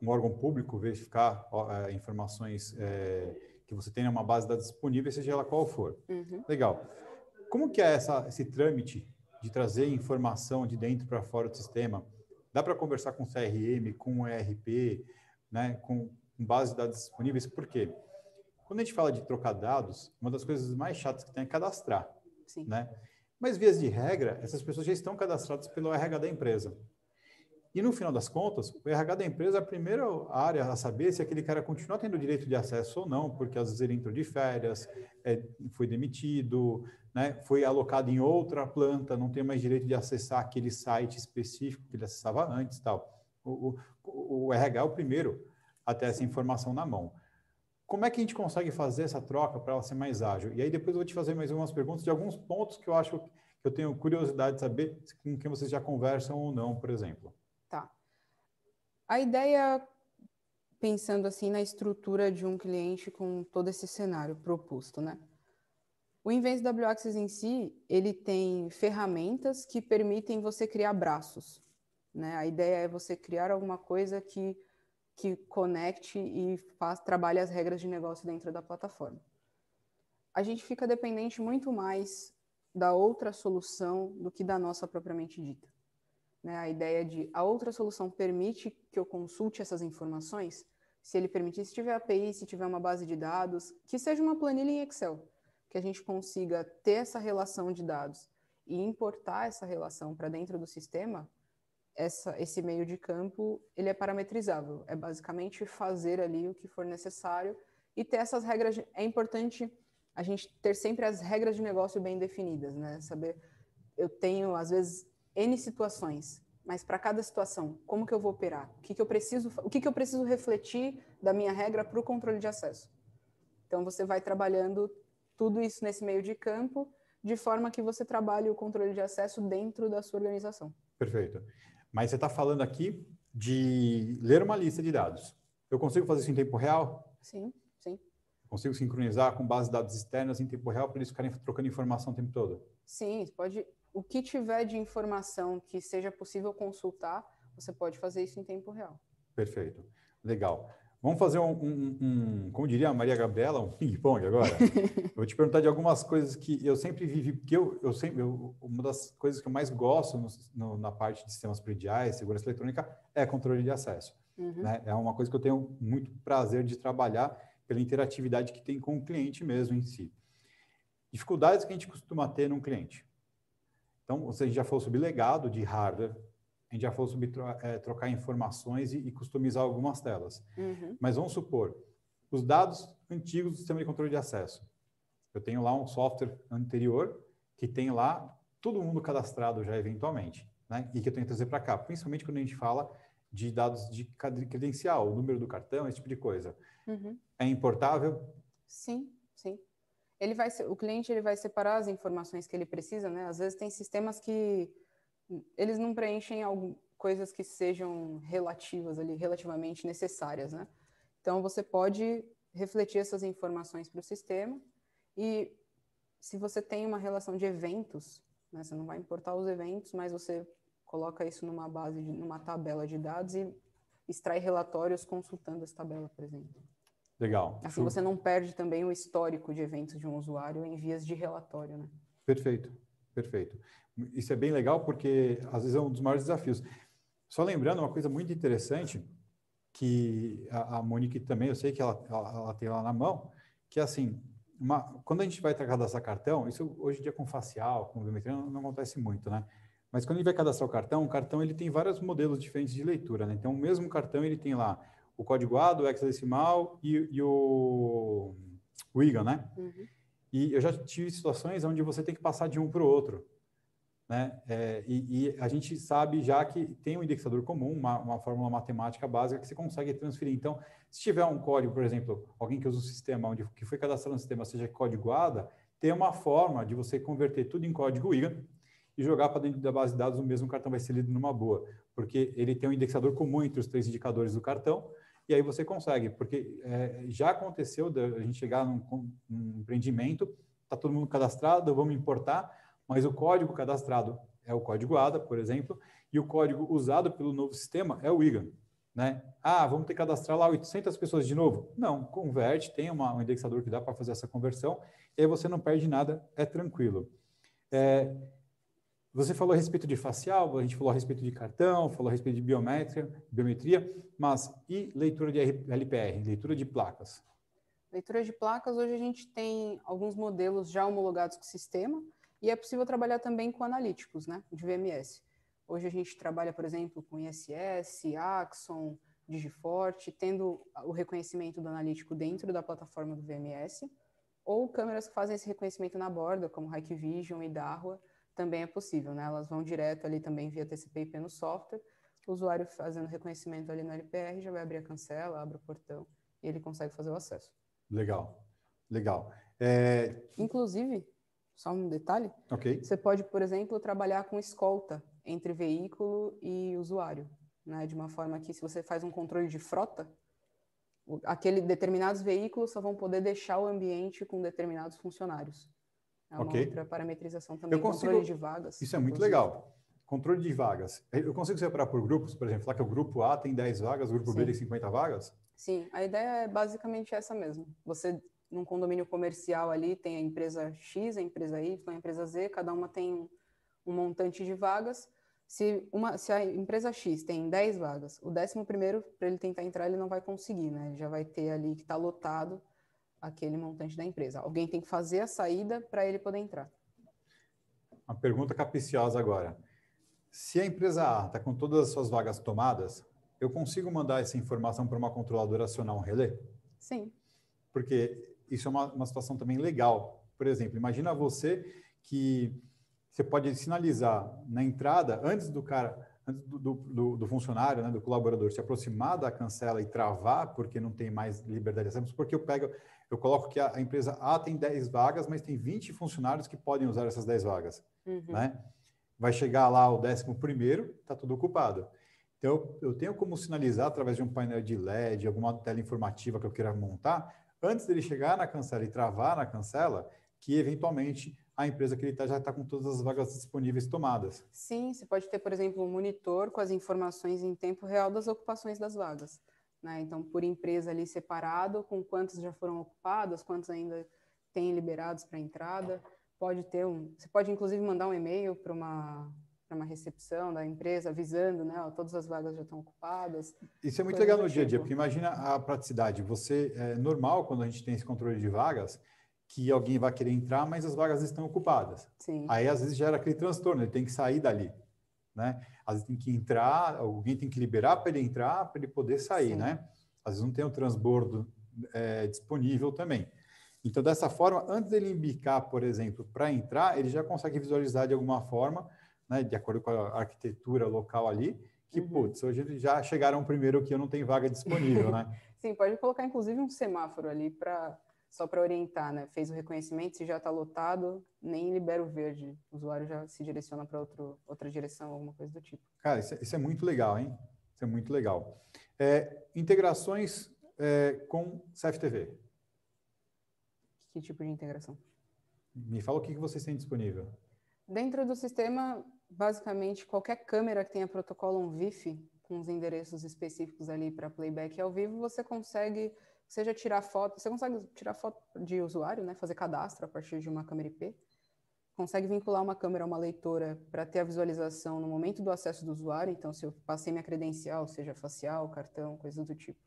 [SPEAKER 1] um órgão público verificar informações que você tem numa base de dados disponível, seja ela qual for. Legal. Como que é esse trâmite de trazer informação de dentro para fora do sistema? Dá para conversar com CRM, com ERP, né, com base de dados disponíveis? Por quê? Quando a gente fala de trocar dados, uma das coisas mais chatas que tem é cadastrar.
[SPEAKER 2] Sim.
[SPEAKER 1] Né? Mas, vias de regra, essas pessoas já estão cadastradas pelo RH da empresa. E, no final das contas, o RH da empresa é a primeira área a saber se aquele cara continua tendo direito de acesso ou não, porque às vezes ele entrou de férias, foi demitido, né, foi alocado em outra planta, não tem mais direito de acessar aquele site específico que ele acessava antes. Tal. O RH é o primeiro a ter essa informação na mão. Como é que a gente consegue fazer essa troca para ela ser mais ágil? E aí depois eu vou te fazer mais umas perguntas de alguns pontos que eu acho que eu tenho curiosidade de saber com quem vocês já conversam ou não, por exemplo.
[SPEAKER 2] Tá. A ideia, pensando assim na estrutura de um cliente com todo esse cenário proposto, né? O InvenSW Access em si, ele tem ferramentas que permitem você criar braços, né? A ideia é você criar alguma coisa que conecte e trabalhe as regras de negócio dentro da plataforma. a gente fica dependente muito mais da outra solução do que da nossa propriamente dita. Né? A ideia de a outra solução permite que eu consulte essas informações, se ele permitir, se tiver API, se tiver uma base de dados, que seja uma planilha em Excel, que a gente consiga ter essa relação de dados e importar essa relação para dentro do sistema, esse meio de campo, ele é parametrizável. É basicamente fazer ali o que for necessário e ter essas regras. É importante a gente ter sempre as regras de negócio bem definidas, né? Saber, eu tenho, às vezes, N situações, mas para cada situação, como que eu vou operar? O que que eu preciso refletir da minha regra para o controle de acesso? Então, você vai trabalhando tudo isso nesse meio de campo, de forma que você trabalhe o controle de acesso dentro da sua organização.
[SPEAKER 1] Perfeito. Mas você está falando aqui de ler uma lista de dados. Eu consigo fazer isso em tempo real?
[SPEAKER 2] Sim, sim.
[SPEAKER 1] Consigo sincronizar com bases de dados externas em tempo real para eles ficarem trocando informação o tempo todo?
[SPEAKER 2] Sim, pode. O que tiver de informação que seja possível consultar, você pode fazer isso em tempo real.
[SPEAKER 1] Perfeito. Legal. Vamos fazer como diria a Maria Gabriela, um ping-pong agora? Eu vou te perguntar de algumas coisas que eu sempre vivi, porque uma das coisas que eu mais gosto na parte de sistemas prediais, segurança eletrônica, é controle de acesso.
[SPEAKER 2] Uhum.
[SPEAKER 1] Né? É uma coisa que eu tenho muito prazer de trabalhar pela interatividade que tem com o cliente mesmo em si. Dificuldades que a gente costuma ter num cliente. Então, a gente já falou sobre legado de hardware, a gente já falou sobre trocar informações e customizar algumas telas.
[SPEAKER 2] Uhum.
[SPEAKER 1] Mas vamos supor, os dados antigos do sistema de controle de acesso. Eu tenho lá um software anterior que tem lá todo mundo cadastrado já eventualmente, né? E que eu tenho que trazer para cá, principalmente quando a gente fala de dados de credencial, o número do cartão, esse tipo de coisa.
[SPEAKER 2] Uhum.
[SPEAKER 1] É importável?
[SPEAKER 2] Sim, sim. O cliente ele vai separar as informações que ele precisa, né? Às vezes tem sistemas que eles não preenchem coisas que sejam relativamente necessárias, né? Então, você pode refletir essas informações para o sistema e se você tem uma relação de eventos, né, você não vai importar os eventos, mas você coloca isso numa tabela de dados e extrai relatórios consultando essa tabela, por exemplo.
[SPEAKER 1] Legal.
[SPEAKER 2] Assim você não perde também o histórico de eventos de um usuário em vias de relatório, né?
[SPEAKER 1] Perfeito, perfeito. Isso é bem legal porque às vezes é um dos maiores desafios. Só lembrando uma coisa muito interessante, que a Monique também, eu sei que ela tem lá na mão, que é assim, quando a gente vai cadastrar cartão, isso hoje em dia com facial, com biometria, não acontece muito, né? Mas quando a gente vai cadastrar o cartão ele tem vários modelos diferentes de leitura, né? Então, o mesmo cartão, ele tem lá o código A, o hexadecimal e o IGA, né?
[SPEAKER 2] Uhum.
[SPEAKER 1] E eu já tive situações onde você tem que passar de um para o outro, né? E a gente sabe já que tem um indexador comum, uma fórmula matemática básica que você consegue transferir. Então, se tiver um código, por exemplo, alguém que usa um sistema que foi cadastrado no sistema, seja código ADA, tem uma forma de você converter tudo em código IGA e jogar para dentro da base de dados, o mesmo cartão vai ser lido numa boa, porque ele tem um indexador comum entre os 3 indicadores do cartão, e aí você consegue, porque já aconteceu a gente chegar num empreendimento, está todo mundo cadastrado, vamos importar, mas o código cadastrado é o código ADA, por exemplo, e o código usado pelo novo sistema é o IGA, né? Ah, vamos ter que cadastrar lá 800 pessoas de novo? Não, converte, tem um indexador que dá para fazer essa conversão, e aí você não perde nada, é tranquilo. Você falou a respeito de facial, a gente falou a respeito de cartão, falou a respeito de biometria, mas e leitura de LPR, leitura de placas?
[SPEAKER 2] Leitura de placas, hoje a gente tem alguns modelos já homologados com o sistema e é possível trabalhar também com analíticos, né, de VMS. Hoje a gente trabalha, por exemplo, com ISS, Axon, Digiforte, tendo o reconhecimento do analítico dentro da plataforma do VMS, ou câmeras que fazem esse reconhecimento na borda, como Hikvision e Dahua, também é possível, né? Elas vão direto ali também via TCP/IP no software, o usuário fazendo reconhecimento ali no LPR já vai abrir a cancela, abre o portão e ele consegue fazer o acesso.
[SPEAKER 1] Legal, legal.
[SPEAKER 2] Inclusive, só um detalhe, você pode, por exemplo, trabalhar com escolta entre veículo e usuário, né? De uma forma que se você faz um controle de frota, determinados veículos só vão poder deixar o ambiente com determinados funcionários. É uma outra parametrização também, controle de vagas.
[SPEAKER 1] Isso é muito legal. Controle de vagas. Eu consigo separar por grupos, por exemplo, lá que o grupo A tem 10 vagas, o grupo B tem 50 vagas?
[SPEAKER 2] Sim, a ideia é basicamente essa mesmo. Você num condomínio comercial ali tem a empresa X, a empresa Y, a empresa Z, cada uma tem um montante de vagas. Se a empresa X tem 10 vagas, o 11º, para ele tentar entrar, ele não vai conseguir, né? Ele já vai ter ali que está lotado aquele montante da empresa. Alguém tem que fazer a saída para ele poder entrar.
[SPEAKER 1] Uma pergunta capciosa agora. Se a empresa A está com todas as suas vagas tomadas, eu consigo mandar essa informação para uma controladora acionar um relé?
[SPEAKER 2] Sim.
[SPEAKER 1] Porque isso é uma situação também legal. Por exemplo, imagina você que você pode sinalizar na entrada, antes do cara, antes do funcionário, né, do colaborador, se aproximar da cancela e travar, porque não tem mais liberdade de acesso, porque eu coloco que a empresa A tem 10 vagas, mas tem 20 funcionários que podem usar essas 10 vagas. Né? Vai chegar lá o 11º, está tudo ocupado. Então, eu tenho como sinalizar através de um painel de LED, alguma tela informativa que eu queira montar, antes dele chegar na cancela e travar na cancela, que eventualmente a empresa que ele está já está com todas as vagas disponíveis tomadas.
[SPEAKER 2] Sim, você pode ter, por exemplo, um monitor com as informações em tempo real das ocupações das vagas. Né? Então, por empresa ali separado, com quantas já foram ocupadas, quantos ainda têm liberados para entrada. Você pode inclusive mandar um e-mail para uma recepção da empresa avisando, né, ó, todas as vagas já estão ocupadas.
[SPEAKER 1] Isso é muito legal no dia a dia, porque imagina a praticidade. É normal, quando a gente tem esse controle de vagas, que alguém vai querer entrar, mas as vagas estão ocupadas.
[SPEAKER 2] Sim.
[SPEAKER 1] Aí, às vezes, gera aquele transtorno, ele tem que sair dali. Né? Às vezes tem que entrar, alguém tem que liberar para ele entrar, para ele poder sair. Sim. Né? Às vezes não tem o transbordo disponível também. Então, dessa forma, antes dele embicar, por exemplo, para entrar, ele já consegue visualizar de alguma forma, né, de acordo com a arquitetura local ali, que, putz, hoje já chegaram primeiro que eu não tenho vaga disponível, né?
[SPEAKER 2] Sim, pode colocar, inclusive, um semáforo ali só para orientar, né? Fez o reconhecimento, se já está lotado, nem libera o verde. O usuário já se direciona para outra direção, alguma coisa do tipo.
[SPEAKER 1] Cara, isso é muito legal, hein? Isso é muito legal. Integrações com CFTV.
[SPEAKER 2] Que tipo de integração?
[SPEAKER 1] Me fala o que vocês têm disponível.
[SPEAKER 2] Dentro do sistema, basicamente, qualquer câmera que tenha protocolo UNVIF, com os endereços específicos ali para playback ao vivo, você consegue, você consegue tirar foto de usuário, né, fazer cadastro a partir de uma câmera IP, consegue vincular uma câmera a uma leitora para ter a visualização no momento do acesso do usuário. Então, se eu passei minha credencial, seja facial, cartão, coisas do tipo,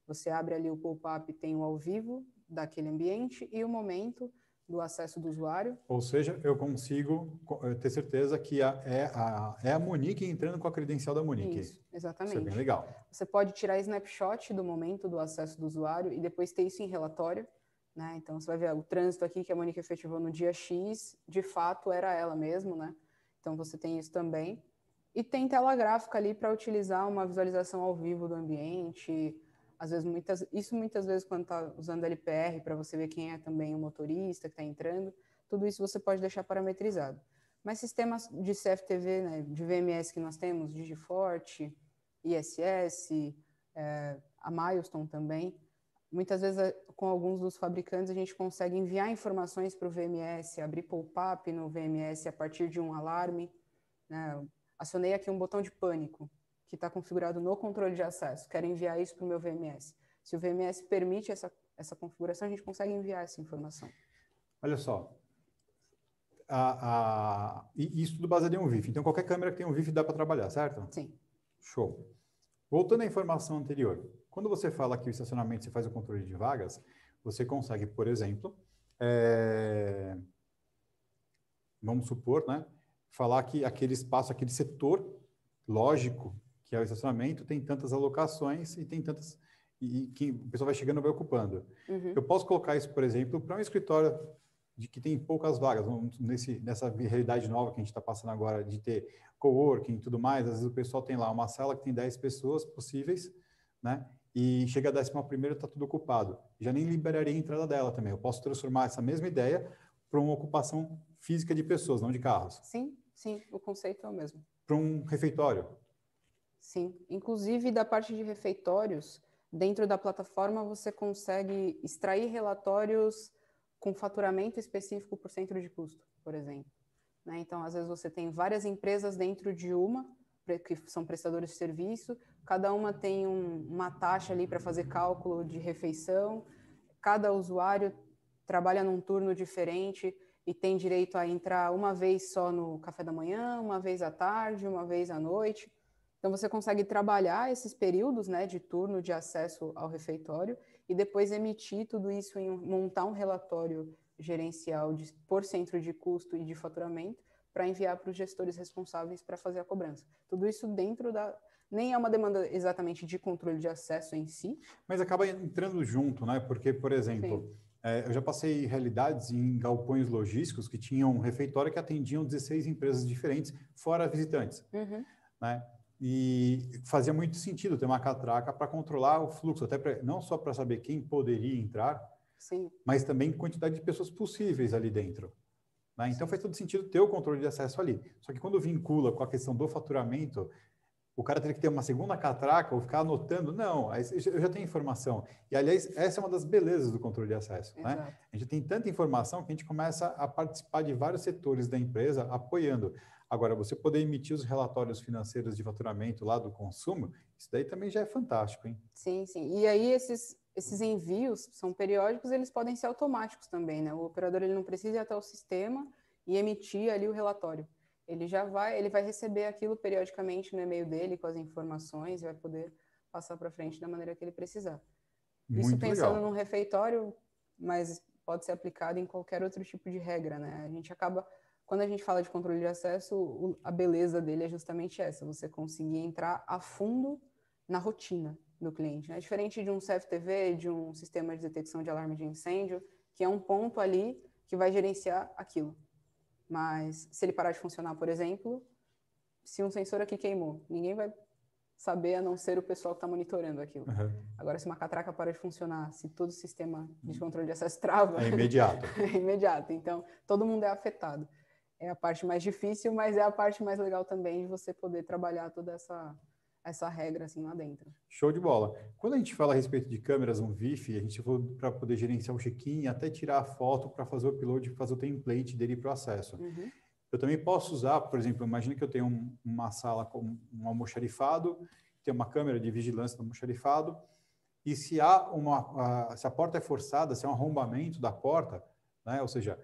[SPEAKER 2] você abre ali o pop-up, tem o ao vivo daquele ambiente e o momento do acesso do usuário.
[SPEAKER 1] Ou seja, eu consigo ter certeza que é a Monique entrando com a credencial da Monique.
[SPEAKER 2] Isso, exatamente.
[SPEAKER 1] Isso é bem legal.
[SPEAKER 2] Você pode tirar snapshot do momento do acesso do usuário e depois ter isso em relatório. Né? Então, você vai ver o trânsito aqui que a Monique efetivou no dia X, de fato era ela mesmo, né? Então, você tem isso também. E tem tela gráfica ali para utilizar uma visualização ao vivo do ambiente. Às vezes, muitas vezes, quando está usando LPR, para você ver quem é também o motorista que está entrando, tudo isso você pode deixar parametrizado. Mas sistemas de CFTV, né, de VMS que nós temos, Digiforte, ISS, a Milestone também, muitas vezes, com alguns dos fabricantes, a gente consegue enviar informações para o VMS, abrir pop-up no VMS a partir de um alarme. Né? Acionei aqui um botão de pânico, que está configurado no controle de acesso. Quero enviar isso para o meu VMS. Se o VMS permite essa configuração, a gente consegue enviar essa informação.
[SPEAKER 1] Olha só. E isso tudo baseado em um VIF. Então, qualquer câmera que tenha um VIF dá para trabalhar, certo?
[SPEAKER 2] Sim.
[SPEAKER 1] Show. Voltando à informação anterior. Quando você fala que o estacionamento você faz o controle de vagas, você consegue, por exemplo, vamos supor, né, falar que aquele espaço, aquele setor lógico que é o estacionamento, tem tantas alocações e tem tantas e que o pessoal vai chegando e vai ocupando.
[SPEAKER 2] Uhum.
[SPEAKER 1] Eu posso colocar isso, por exemplo, para um escritório de que tem poucas vagas, nessa realidade nova que a gente está passando agora, de ter coworking e tudo mais. Às vezes o pessoal tem lá uma sala que tem 10 pessoas possíveis, né? E chega a 11ª, está tudo ocupado. Já nem liberaria a entrada dela também. Eu posso transformar essa mesma ideia para uma ocupação física de pessoas, não de carros.
[SPEAKER 2] Sim, sim, o conceito é o mesmo.
[SPEAKER 1] Para um refeitório.
[SPEAKER 2] Sim, inclusive da parte de refeitórios, dentro da plataforma você consegue extrair relatórios com faturamento específico por centro de custo, por exemplo. Né? Então, às vezes você tem várias empresas dentro de uma, que são prestadores de serviço, cada uma tem uma taxa ali para fazer cálculo de refeição, cada usuário trabalha num turno diferente e tem direito a entrar uma vez só no café da manhã, uma vez à tarde, uma vez à noite. Então, você consegue trabalhar esses períodos, né, de turno de acesso ao refeitório e depois emitir tudo isso, montar um relatório gerencial por centro de custo e de faturamento para enviar para os gestores responsáveis para fazer a cobrança. Tudo isso dentro da... Nem é uma demanda exatamente de controle de acesso em si.
[SPEAKER 1] Mas acaba entrando junto, né? Porque, por exemplo, eu já passei realidades em galpões logísticos que tinham um refeitório que atendiam 16 empresas diferentes, fora visitantes, né? E fazia muito sentido ter uma catraca para controlar o fluxo, até não só para saber quem poderia entrar, mas também quantidade de pessoas possíveis ali dentro. Né? Então faz todo sentido ter o controle de acesso ali. Só que quando vincula com a questão do faturamento, o cara teria que ter uma segunda catraca ou ficar anotando. Não, eu já tenho informação. E, aliás, essa é uma das belezas do controle de acesso. Né? A gente tem tanta informação que a gente começa a participar de vários setores da empresa apoiando. Agora, você poder emitir os relatórios financeiros de faturamento lá do consumo, isso daí também já é fantástico, hein?
[SPEAKER 2] Sim, sim. E aí esses envios são periódicos, eles podem ser automáticos também, né? O operador ele não precisa ir até o sistema e emitir ali o relatório. Ele vai receber aquilo periodicamente no e-mail dele com as informações e vai poder passar para frente da maneira que ele precisar.
[SPEAKER 1] Muito
[SPEAKER 2] isso pensando
[SPEAKER 1] legal.
[SPEAKER 2] num refeitório, mas pode ser aplicado em qualquer outro tipo de regra, né? A gente acaba, quando a gente fala de controle de acesso, a beleza dele é justamente essa, você conseguir entrar a fundo na rotina do cliente, né? Diferente de um CFTV, de um sistema de detecção de alarme de incêndio, que é um ponto ali que vai gerenciar aquilo. Mas se ele parar de funcionar, por exemplo, se um sensor aqui queimou, ninguém vai saber a não ser o pessoal que está monitorando aquilo. Agora, se uma catraca para de funcionar, se todo o sistema de controle de acesso trava...
[SPEAKER 1] É imediato.
[SPEAKER 2] É imediato. Então, todo mundo é afetado. É a parte mais difícil, mas é a parte mais legal também de você poder trabalhar toda essa regra assim lá dentro.
[SPEAKER 1] Show de bola. Quando a gente fala a respeito de câmeras no VIF, a gente for para poder gerenciar o check-in, até tirar a foto para fazer o upload, fazer o template dele para o acesso. Eu também posso usar, por exemplo, imagina que eu tenho uma sala com um almoxarifado, tem uma câmera de vigilância do almoxarifado, e se se a porta é forçada, se é um arrombamento da porta, né, ou seja,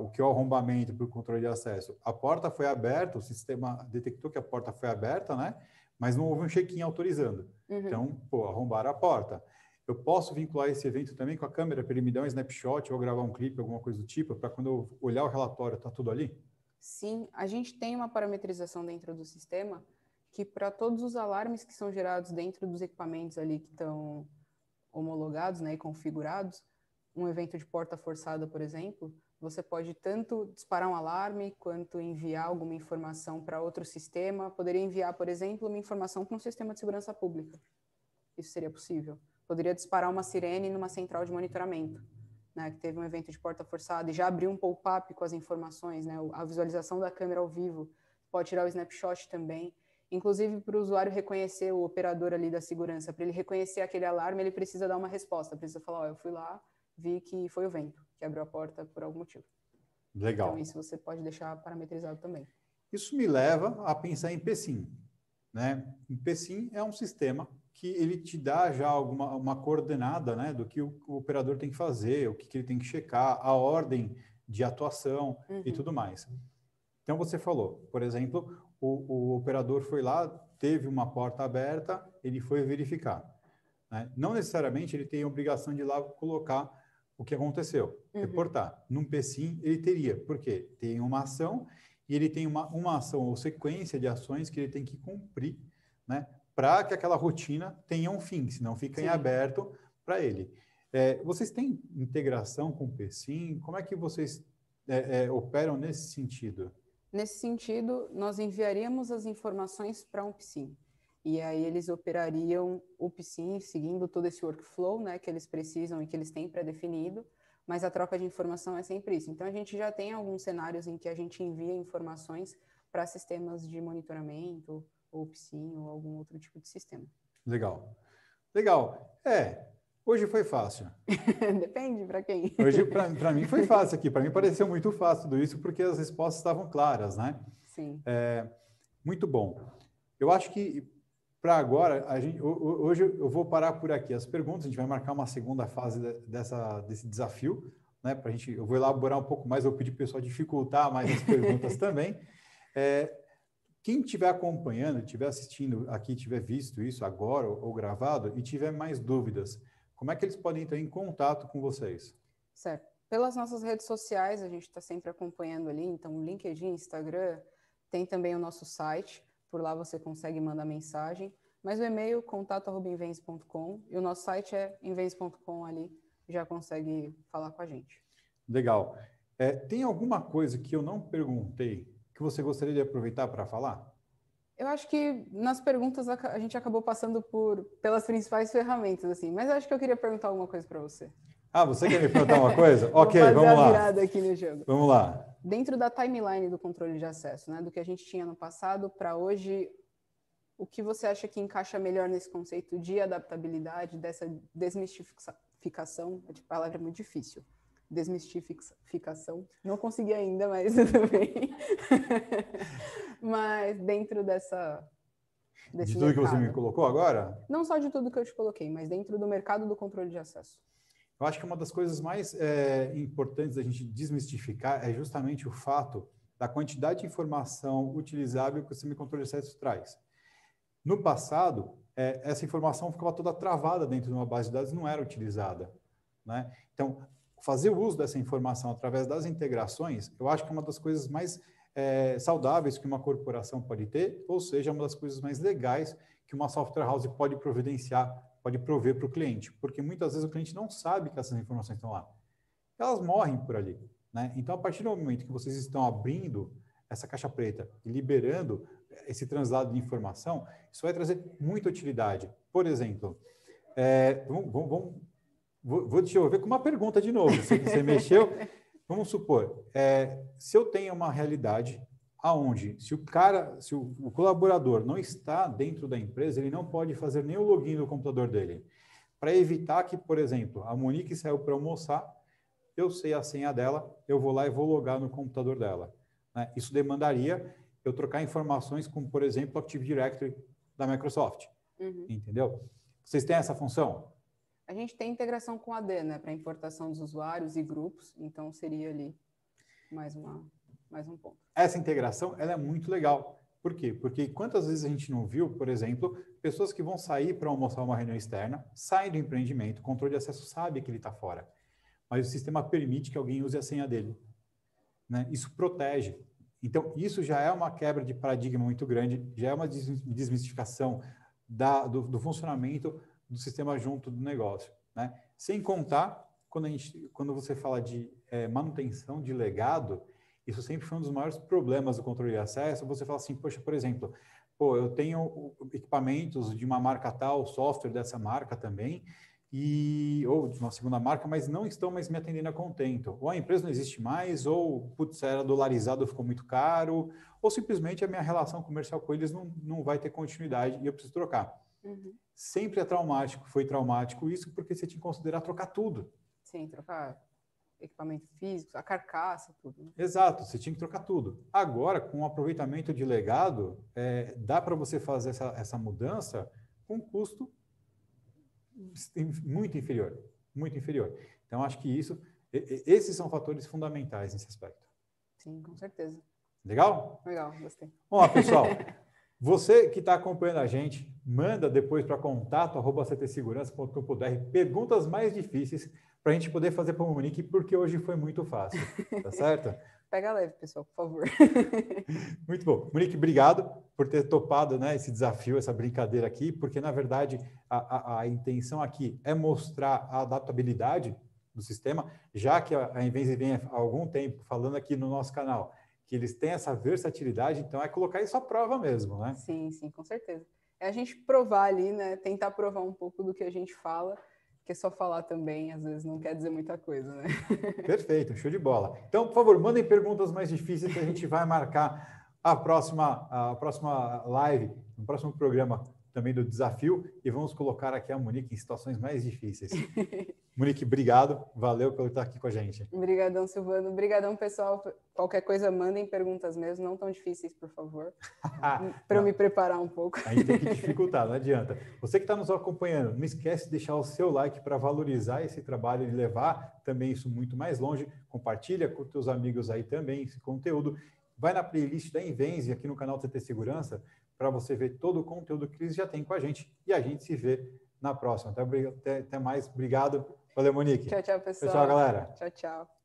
[SPEAKER 1] o que é o arrombamento para o controle de acesso? A porta foi aberta, o sistema detectou que a porta foi aberta, né? Mas não houve um check-in autorizando. Então, arrombaram a porta. Eu posso vincular esse evento também com a câmera para ele me dar um snapshot ou gravar um clipe, alguma coisa do tipo, para quando eu olhar o relatório, tá tudo ali?
[SPEAKER 2] Sim, a gente tem uma parametrização dentro do sistema que para todos os alarmes que são gerados dentro dos equipamentos ali que estão homologados, né, e configurados, um evento de porta forçada, por exemplo, você pode tanto disparar um alarme quanto enviar alguma informação para outro sistema. Poderia enviar, por exemplo, uma informação para um sistema de segurança pública. Isso seria possível. Poderia disparar uma sirene numa central de monitoramento, né, que teve um evento de porta forçada e já abriu um pop-up com as informações, né, a visualização da câmera ao vivo. Pode tirar o snapshot também. Inclusive, para o usuário reconhecer o operador ali da segurança, para ele reconhecer aquele alarme, ele precisa dar uma resposta. Precisa falar, eu fui lá, vi que foi o vento que abriu a porta por algum motivo.
[SPEAKER 1] Legal.
[SPEAKER 2] Então, isso você pode deixar parametrizado também.
[SPEAKER 1] Isso me leva a pensar em PSIM, né? O PSIM é um sistema que ele te dá já uma coordenada, né, do que o operador tem que fazer, o que ele tem que checar, a ordem de atuação e tudo mais. Então, você falou, por exemplo, o operador foi lá, teve uma porta aberta, ele foi verificar. Né? Não necessariamente ele tem a obrigação de ir lá colocar o que aconteceu, reportar. Num PSIM, ele teria, por quê? Tem uma ação e ele tem uma ação ou sequência de ações que ele tem que cumprir, né, para que aquela rotina tenha um fim, senão fica em aberto para ele. Vocês têm integração com o PSIM? Como é que vocês operam nesse sentido?
[SPEAKER 2] Nesse sentido, nós enviaríamos as informações para um PSIM. E aí eles operariam o PSIM seguindo todo esse workflow, né, que eles precisam e que eles têm pré-definido, mas a troca de informação é sempre isso. Então, a gente já tem alguns cenários em que a gente envia informações para sistemas de monitoramento, ou PSIM, ou algum outro tipo de sistema.
[SPEAKER 1] Legal. Legal. Hoje foi fácil.
[SPEAKER 2] Depende para quem.
[SPEAKER 1] Hoje, para mim, foi fácil aqui. Para mim, pareceu muito fácil tudo isso, porque as respostas estavam claras, né?
[SPEAKER 2] Sim.
[SPEAKER 1] Muito bom. Eu acho que, para agora, hoje eu vou parar por aqui as perguntas. A gente vai marcar uma segunda fase desse desafio, né? Eu vou elaborar um pouco mais, eu vou pedir para o pessoal dificultar mais as perguntas também. Quem estiver acompanhando, estiver assistindo aqui, tiver visto isso agora ou gravado e tiver mais dúvidas, como é que eles podem entrar em contato com vocês?
[SPEAKER 2] Certo. Pelas nossas redes sociais, a gente está sempre acompanhando ali, então LinkedIn, Instagram, tem também o nosso site, por lá você consegue mandar mensagem, mas o e-mail, contato@invens.com, e o nosso site é invens.com ali, já consegue falar com a gente.
[SPEAKER 1] Legal. Tem alguma coisa que eu não perguntei que você gostaria de aproveitar para falar?
[SPEAKER 2] Eu acho que nas perguntas a gente acabou passando pelas principais ferramentas, assim, mas eu acho que eu queria perguntar alguma coisa para você.
[SPEAKER 1] Ah, você quer me perguntar uma coisa? Ok,
[SPEAKER 2] vamos
[SPEAKER 1] vamos lá.
[SPEAKER 2] virada aqui no jogo.
[SPEAKER 1] Vamos lá.
[SPEAKER 2] Dentro da timeline do controle de acesso, né, do que a gente tinha no passado para hoje, o que você acha que encaixa melhor nesse conceito de adaptabilidade, dessa desmistificação? A palavra é muito difícil. Desmistificação. Não consegui ainda, mas tudo bem. Mas dentro de tudo
[SPEAKER 1] mercado, que você me colocou agora?
[SPEAKER 2] Não só de tudo que eu te coloquei, mas dentro do mercado do controle de acesso.
[SPEAKER 1] Eu acho que uma das coisas mais importantes da gente desmistificar é justamente o fato da quantidade de informação utilizável que o sistema de controle de acesso traz. No passado, essa informação ficava toda travada dentro de uma base de dados e não era utilizada, né? Então, fazer o uso dessa informação através das integrações, eu acho que é uma das coisas mais saudáveis que uma corporação pode ter, ou seja, uma das coisas mais legais que uma software house pode providenciar, pode prover para o cliente, porque muitas vezes o cliente não sabe que essas informações estão lá. Elas morrem por ali, né? Então, a partir do momento que vocês estão abrindo essa caixa preta e liberando esse translado de informação, isso vai trazer muita utilidade. Por exemplo, deixa eu ver com uma pergunta de novo, você mexeu. Vamos supor, se eu tenho uma realidade aonde, se o colaborador não está dentro da empresa, ele não pode fazer nem o login no computador dele. Para evitar que, por exemplo, a Monique saiu para almoçar, eu sei a senha dela, eu vou lá e vou logar no computador dela, né? Isso demandaria eu trocar informações com, por exemplo, o Active Directory da Microsoft. Entendeu? Vocês têm essa função?
[SPEAKER 2] A gente tem integração com a AD, né, para importação dos usuários e grupos, então seria ali mais um ponto.
[SPEAKER 1] Essa integração, ela é muito legal. Por quê? Porque quantas vezes a gente não viu, por exemplo, pessoas que vão sair para almoçar uma reunião externa, saem do empreendimento, o controle de acesso sabe que ele está fora, mas o sistema permite que alguém use a senha dele, né? Isso protege. Então, isso já é uma quebra de paradigma muito grande, já é uma desmistificação do funcionamento do sistema junto do negócio, né? Sem contar, quando você fala de manutenção de legado, isso sempre foi um dos maiores problemas do controle de acesso. Você fala assim, poxa, por exemplo, eu tenho equipamentos de uma marca tal, software dessa marca também, ou de uma segunda marca, mas não estão mais me atendendo a contento. Ou a empresa não existe mais, ou, putz, era dolarizado, ficou muito caro, ou simplesmente a minha relação comercial com eles não vai ter continuidade e eu preciso trocar. Sempre é traumático, foi traumático isso, porque você tinha que considerar trocar tudo.
[SPEAKER 2] Sim, trocar equipamento físico, a carcaça, tudo. Né?
[SPEAKER 1] Exato, você tinha que trocar tudo. Agora, com o aproveitamento de legado, dá para você fazer essa mudança com um custo muito inferior, muito inferior. Então, acho que esses são fatores fundamentais nesse aspecto.
[SPEAKER 2] Sim, com certeza.
[SPEAKER 1] Legal?
[SPEAKER 2] Legal, gostei.
[SPEAKER 1] Bom, pessoal, você que está acompanhando a gente, manda depois para contato@ctsegurança.com.br perguntas mais difíceis para a gente poder fazer para o Monique, porque hoje foi muito fácil, tá certo?
[SPEAKER 2] Pega leve, pessoal, por favor.
[SPEAKER 1] Muito bom. Monique, obrigado por ter topado, né, esse desafio, essa brincadeira aqui, porque, na verdade, a intenção aqui é mostrar a adaptabilidade do sistema, já que a Invens vem há algum tempo falando aqui no nosso canal que eles têm essa versatilidade, então é colocar isso à prova mesmo, né?
[SPEAKER 2] Sim, sim, com certeza. É a gente provar ali, né, tentar provar um pouco do que a gente fala, porque só falar também, às vezes, não quer dizer muita coisa, né?
[SPEAKER 1] Perfeito, show de bola. Então, por favor, mandem perguntas mais difíceis que a gente vai marcar a próxima live, no próximo programa também do desafio, e vamos colocar aqui a Monique em situações mais difíceis. Monique, obrigado. Valeu por estar aqui com a gente.
[SPEAKER 2] Obrigadão, Silvano. Obrigadão, pessoal. Qualquer coisa, mandem perguntas mesmo, não tão difíceis, por favor, para eu me preparar um pouco.
[SPEAKER 1] A gente tem que dificultar, não adianta. Você que está nos acompanhando, não esquece de deixar o seu like para valorizar esse trabalho e levar também isso muito mais longe. Compartilha com os teus amigos aí também esse conteúdo. Vai na playlist da Invenze aqui no canal CT Segurança para você ver todo o conteúdo que eles já têm com a gente. E a gente se vê na próxima. Até mais. Obrigado. Valeu, Monique.
[SPEAKER 2] Tchau, tchau, pessoal.
[SPEAKER 1] Tchau, galera.
[SPEAKER 2] Tchau, tchau.